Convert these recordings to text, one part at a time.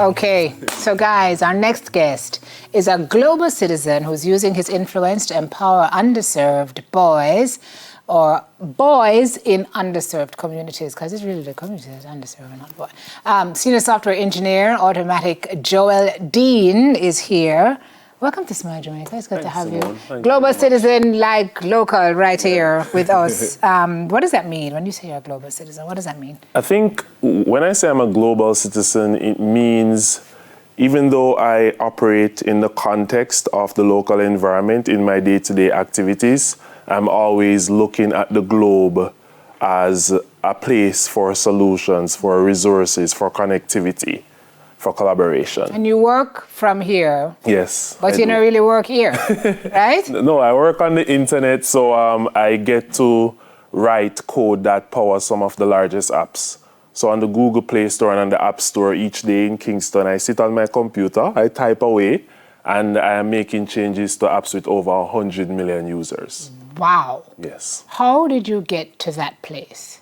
Okay, so guys, our next guest is a global citizen who's using his influence to empower underserved boys or boys in underserved communities, because it's really the community that's underserved, not boy. Senior software engineer, automatic Joel Dean is here. Welcome to Smile Jamaica. It's good to have you. Global citizen, like local, right here with us. What does that mean when you say you're a global citizen? What does that mean? I think when I say I'm a global citizen, it means even though I operate in the context of the local environment in my day-to-day activities, I'm always looking at the globe as a place for solutions, for resources, for connectivity, for collaboration. And you work from here. Yes. But you don't really work here, right? No, I work on the internet, so I get to write code that powers some of the largest apps. So on the Google Play Store and on the App Store each day in Kingston, I sit on my computer, I type away, and I am making changes to apps with over 100 million users. Wow. Yes. How did you get to that place?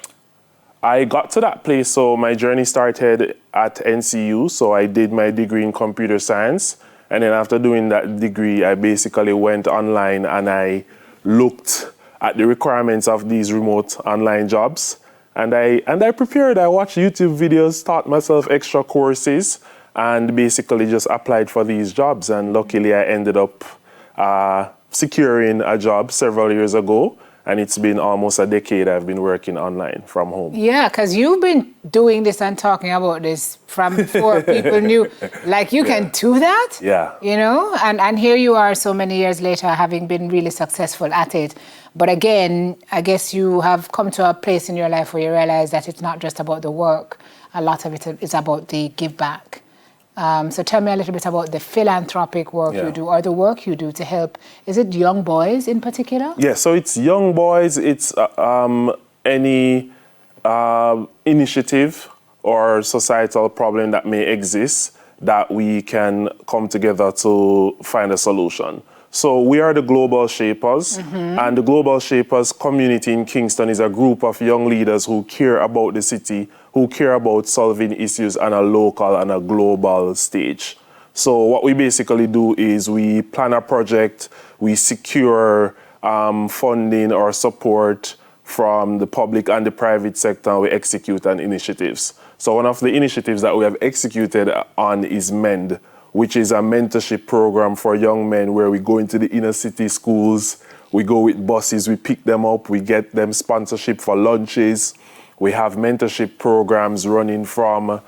I got to that place, so my journey started at NCU, so I did my degree in computer science, and then after doing that degree, I basically went online and I looked at the requirements of these remote online jobs, and I prepared. I watched YouTube videos, taught myself extra courses, and basically just applied for these jobs, and luckily I ended up securing a job several years ago. And it's been almost a decade I've been working online from home. Yeah, because you've been doing this and talking about this from before people knew. Like, you can do that? Yeah. You know? And here you are so many years later having been really successful at it. But again, I guess you have come to a place in your life where you realize that it's not just about the work. A lot of it is about the give back. So tell me a little bit about the philanthropic work you do, or the work you do to help. Is it young boys in particular? Yeah, so it's young boys. It's any initiative or societal problem that may exist that we can come together to find a solution. So we are the Global Shapers, and the Global Shapers community in Kingston is a group of young leaders who care about the city, who care about solving issues on a local and a global stage. So what we basically do is we plan a project, we secure funding or support from the public and the private sector, and we execute on initiatives. So one of the initiatives that we have executed on is MEND, which is a mentorship program for young men where we go into the inner city schools, we go with buses, we pick them up, we get them sponsorship for lunches. We have mentorship programs running from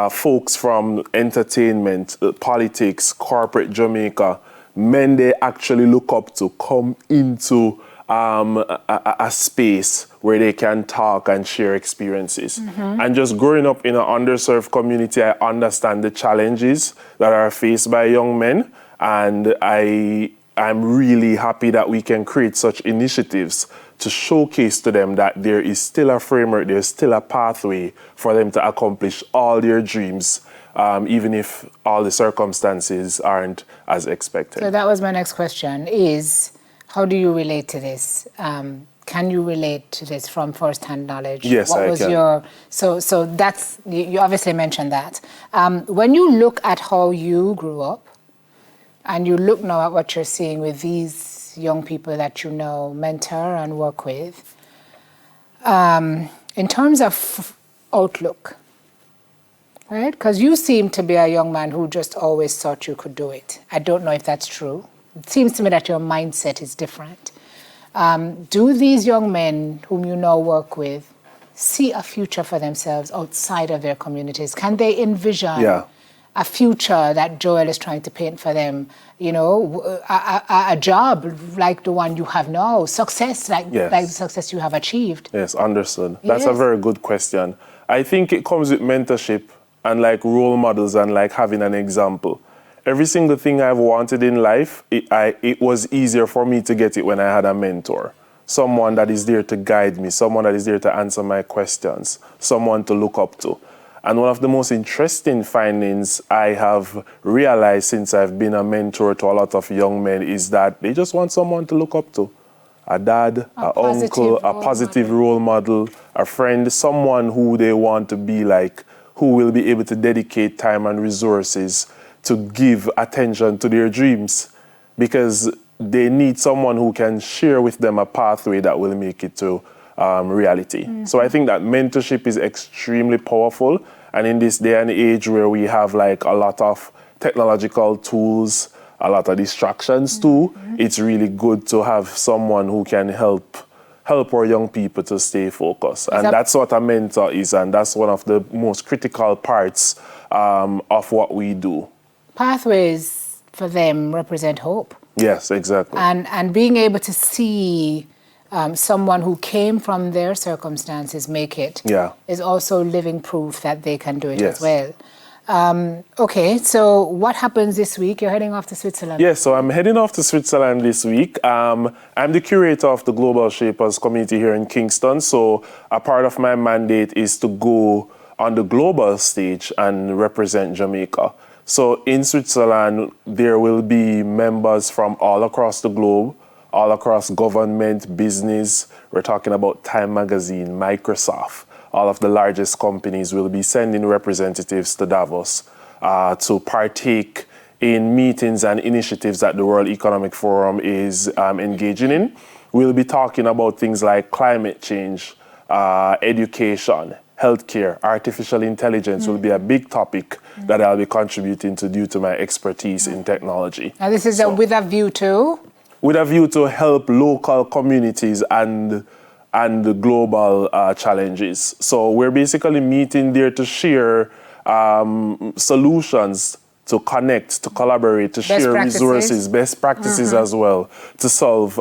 folks from entertainment, politics, corporate Jamaica, men they actually look up to come into a space where they can talk and share experiences. And just growing up in an underserved community, I understand the challenges that are faced by young men, and I'm really happy that we can create such initiatives to showcase to them that there is still a framework, there's still a pathway for them to accomplish all their dreams, even if all the circumstances aren't as expected. So that was my next question, is how do you relate to this? Can you relate to this from first-hand knowledge? Yes, I can. So that's, you obviously mentioned that. When you look at how you grew up, and you look now at what you're seeing with these young people that you know, mentor and work with, in terms of outlook, right? Because you seem to be a young man who just always thought you could do it. I don't know if that's true. It seems to me that your mindset is different. Do these young men whom you now work with see a future for themselves outside of their communities? Can they envision a future that Joel is trying to paint for them? You know, a job like the one you have now, success like the success you have achieved? Yes, understood. That's a very good question. I think it comes with mentorship and like role models and like having an example. Every single thing I've wanted in life, it was easier for me to get it when I had a mentor. Someone that is there to guide me, someone that is there to answer my questions, someone to look up to. And one of the most interesting findings I have realized since I've been a mentor to a lot of young men is that they just want someone to look up to. A dad, an uncle, a positive role model, a friend, someone who they want to be like, who will be able to dedicate time and resources to give attention to their dreams, because they need someone who can share with them a pathway that will make it to reality. So I think that mentorship is extremely powerful. And in this day and age where we have like a lot of technological tools, a lot of distractions too, it's really good to have someone who can help our young people to stay focused. And that's what a mentor is, and that's one of the most critical parts of what we do. Pathways for them represent hope. Yes, exactly. And being able to see someone who came from their circumstances make it is also living proof that they can do it as well. Okay, so what happens this week? You're heading off to Switzerland. Yes, so I'm heading off to Switzerland this week. I'm the curator of the Global Shapers community here in Kingston. So a part of my mandate is to go on the global stage and represent Jamaica. So in Switzerland, there will be members from all across the globe, all across government, business. We're talking about Time Magazine, Microsoft. All of the largest companies will be sending representatives to Davos to partake in meetings and initiatives that the World Economic Forum is engaging in. We'll be talking about things like climate change, education, healthcare, artificial intelligence will be a big topic that I'll be contributing to due to my expertise in technology. Now this is with a view to? With a view to help local communities and the global challenges. So we're basically meeting there to share solutions, to connect, to collaborate, to share resources, best practices as well, to solve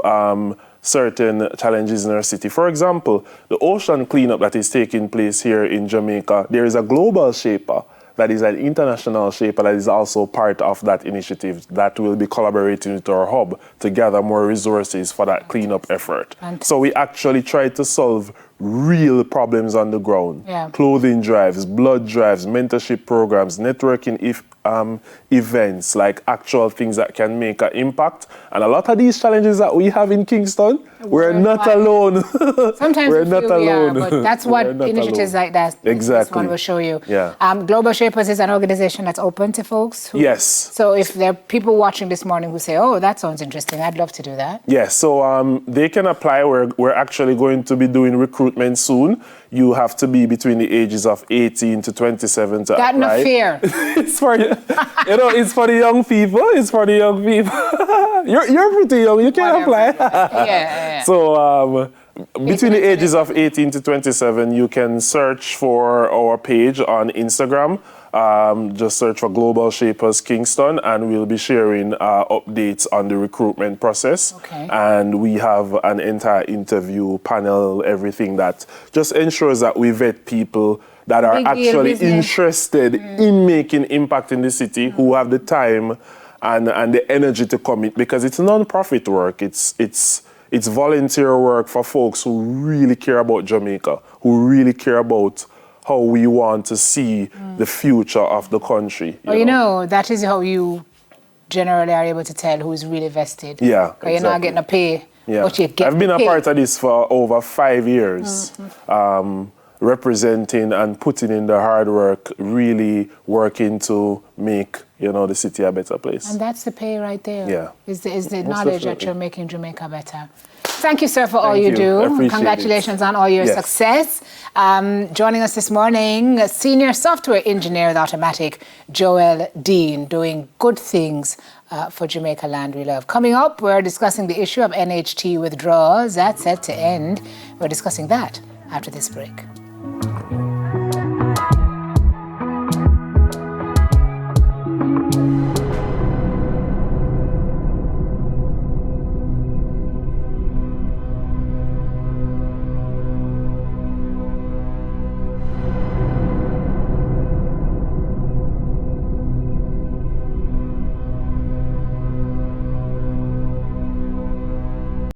certain challenges in our city. For example, the ocean cleanup that is taking place here in Jamaica, there is a global shaper that is an international shaper that is also part of that initiative that will be collaborating with our hub to gather more resources for that cleanup effort. So we actually try to solve real problems on the ground. Clothing drives, blood drives, mentorship programs, networking events, like actual things that can make an impact. And a lot of these challenges that we have in Kingston, we're not alone. Sometimes we're not alone. But that's what initiatives like that this one will show you. Global Shapers is an organization that's open to folks. So if there are people watching this morning who say, oh, that sounds interesting, I'd love to do that. Yes, so they can apply. We're actually going to be doing recruitment soon. You have to be between the ages of 18 to 27 to apply. Not fair. It's for it's for the young people. It's for the young people. You're pretty young. You can apply. So between the ages of 18 to 27, you can search for our page on Instagram. Just search for Global Shapers Kingston, and we'll be sharing updates on the recruitment process. And we have an entire interview panel, everything that just ensures that we vet people that are actually interested in making impact in the city, who have the time and the energy to commit, because it's non-profit work. It's volunteer work for folks who really care about Jamaica, who really care about how we want to see the future of the country. You know, that is how you generally are able to tell who's really vested. You're not getting a pay, but you get I've been a part of this for over 5 years, representing and putting in the hard work, really working to make the city a better place. And that's the pay right there. Is the Most knowledge definitely. that you're making Jamaica better. Thank you, sir, for all you do. Congratulations on all your success. Joining us this morning, Senior Software Engineer with Automatic, Joel Dean, doing good things for Jamaica Land We Love. Coming up, we're discussing the issue of NHT withdrawals. That's set to end. We're discussing that after this break.